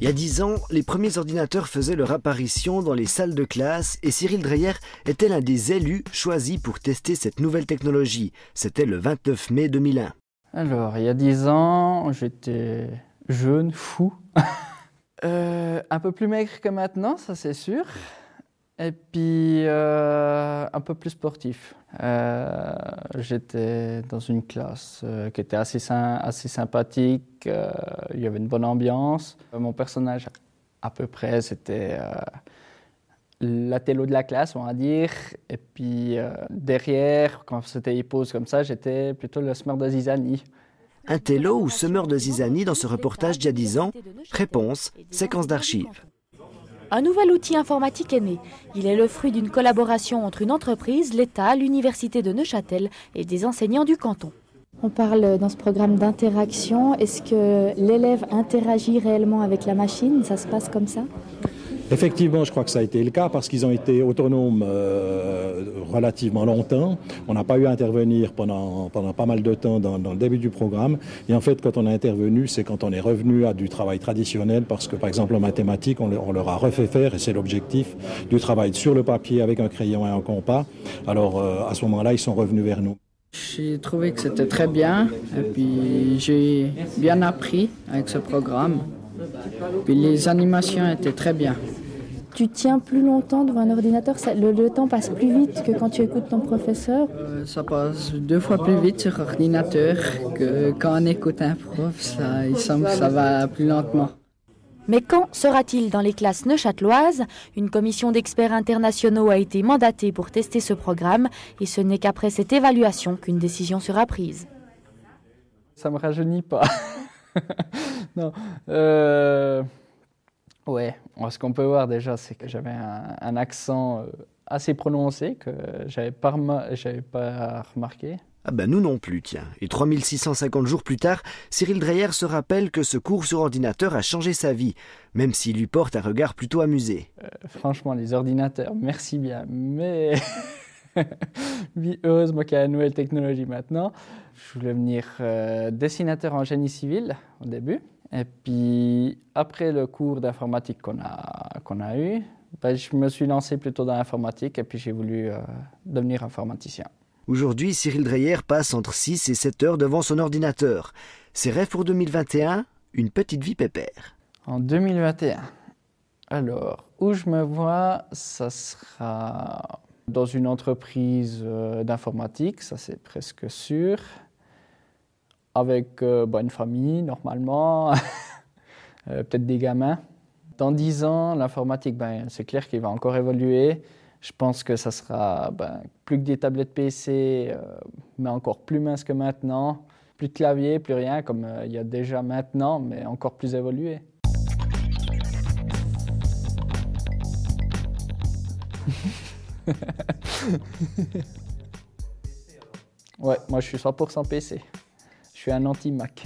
Il y a 10 ans, les premiers ordinateurs faisaient leur apparition dans les salles de classe et Cyril Dreyer était l'un des élus choisis pour tester cette nouvelle technologie. C'était le 29 mai 2001. Alors, il y a 10 ans, j'étais jeune, fou. Un peu plus maigre que maintenant, ça c'est sûr. Et puis, un peu plus sportif. J'étais dans une classe qui était assez sympathique. Il y avait une bonne ambiance. Mon personnage, à peu près, c'était l'intello de la classe, on va dire. Et puis, derrière, quand c'était les pauses comme ça, j'étais plutôt le semeur de zizanie. Un télo ou semeur de zizanie dans ce reportage d'il y a 10 ans? Réponse, séquence d'archives. Un nouvel outil informatique est né. Il est le fruit d'une collaboration entre une entreprise, l'État, l'Université de Neuchâtel et des enseignants du canton. On parle dans ce programme d'interaction. Est-ce que l'élève interagit réellement avec la machine? Ça se passe comme ça? Effectivement, je crois que ça a été le cas parce qu'ils ont été autonomes relativement longtemps. On n'a pas eu à intervenir pendant pas mal de temps dans le début du programme. Et en fait, quand on a intervenu, c'est quand on est revenu à du travail traditionnel parce que, par exemple, en mathématiques, on leur a refait faire, et c'est l'objectif, du travail sur le papier avec un crayon et un compas. Alors, à ce moment-là, ils sont revenus vers nous. J'ai trouvé que c'était très bien et puis j'ai bien appris avec ce programme. Puis les animations étaient très bien. Tu tiens plus longtemps devant un ordinateur, le temps passe plus vite que quand tu écoutes ton professeur? Ça passe 2 fois plus vite sur ordinateur que quand on écoute un prof, il semble que ça va plus lentement. Mais quand sera-t-il dans les classes neuchâteloises? Une commission d'experts internationaux a été mandatée pour tester ce programme et ce n'est qu'après cette évaluation qu'une décision sera prise. Ça me rajeunit pas. Non. Ouais, ce qu'on peut voir déjà, c'est que j'avais un accent assez prononcé que j'avais pas remarqué. Ah ben nous non plus, tiens. Et 3650 jours plus tard, Cyril Dreyer se rappelle que ce cours sur ordinateur a changé sa vie, même s'il lui porte un regard plutôt amusé. Franchement, les ordinateurs, merci bien, mais heureusement qu'il y a une nouvelle technologie maintenant. Je voulais venir dessinateur en génie civil au début. Et puis, après le cours d'informatique qu'on a eu, je me suis lancé plutôt dans l'informatique et puis j'ai voulu devenir informaticien. Aujourd'hui, Cyril Dreyer passe entre 6 et 7 heures devant son ordinateur. Ses rêves pour 2021, une petite vie pépère. En 2021, alors, où je me vois, ça sera dans une entreprise d'informatique, ça c'est presque sûr. Avec une famille, normalement, peut-être des gamins. Dans 10 ans, l'informatique, c'est clair qu'il va encore évoluer. Je pense que ça sera plus que des tablettes PC, mais encore plus minces que maintenant. Plus de clavier, plus rien, comme il y a déjà maintenant, mais encore plus évolué. Ouais, moi je suis 100% PC. Je suis un anti-Mac.